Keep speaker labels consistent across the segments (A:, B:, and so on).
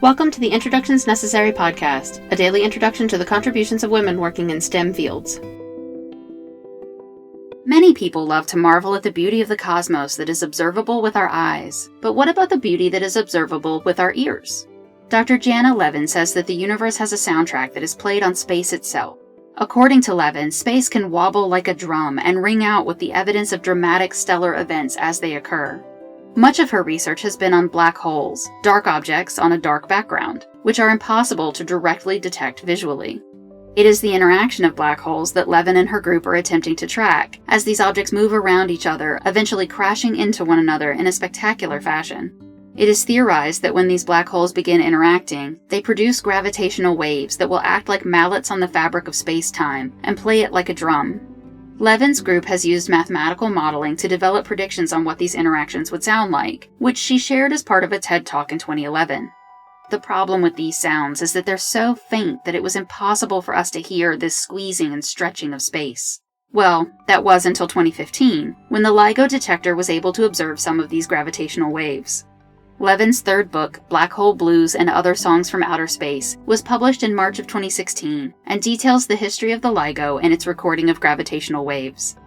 A: Welcome to the Introductions Necessary podcast, a daily introduction to the contributions of women working in STEM fields. Many people love to marvel at the beauty of the cosmos that is observable with our eyes, but what about the beauty that is observable with our ears? Dr. Janna Levin says that the universe has a soundtrack that is played on space itself. According to Levin, space can wobble like a drum and ring out with the evidence of dramatic stellar events as they occur. Much of her research has been on black holes, dark objects on a dark background, which are impossible to directly detect visually. It is the interaction of black holes that Levin and her group are attempting to track, as these objects move around each other, eventually crashing into one another in a spectacular fashion. It is theorized that when these black holes begin interacting, they produce gravitational waves that will act like mallets on the fabric of space-time and play it like a drum. Levin's group has used mathematical modeling to develop predictions on what these interactions would sound like, which she shared as part of a TED Talk in 2011. The problem with these sounds is that they're so faint that it was impossible for us to hear this squeezing and stretching of space. Well, that was until 2015, when the LIGO detector was able to observe some of these gravitational waves. Levin's third book, Black Hole Blues and Other Songs from Outer Space, was published in March of 2016 and details the history of the LIGO and its recording of gravitational waves.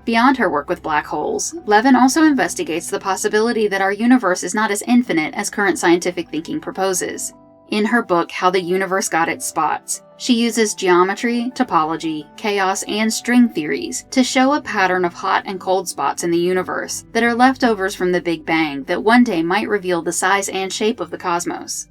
A: Beyond her work with black holes, Levin also investigates the possibility that our universe is not as infinite as current scientific thinking proposes. In her book, How the Universe Got Its Spots, she uses geometry, topology, chaos, and string theories to show a pattern of hot and cold spots in the universe that are leftovers from the Big Bang that one day might reveal the size and shape of the cosmos.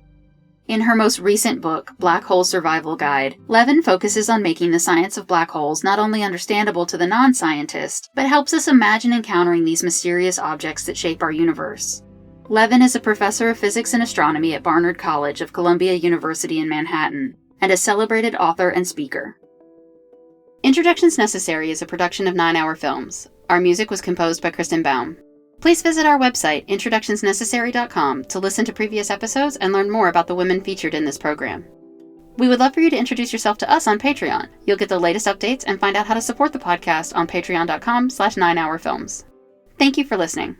A: In her most recent book, Black Hole Survival Guide, Levin focuses on making the science of black holes not only understandable to the non-scientist, but helps us imagine encountering these mysterious objects that shape our universe. Levin is a professor of physics and astronomy at Barnard College of Columbia University in Manhattan, and a celebrated author and speaker. Introductions Necessary is a production of 9 Hour Films. Our music was composed by Kristen Baum. Please visit our website, introductionsnecessary.com, to listen to previous episodes and learn more about the women featured in this program. We would love for you to introduce yourself to us on Patreon. You'll get the latest updates and find out how to support the podcast on patreon.com/9hourfilms. Thank you for listening.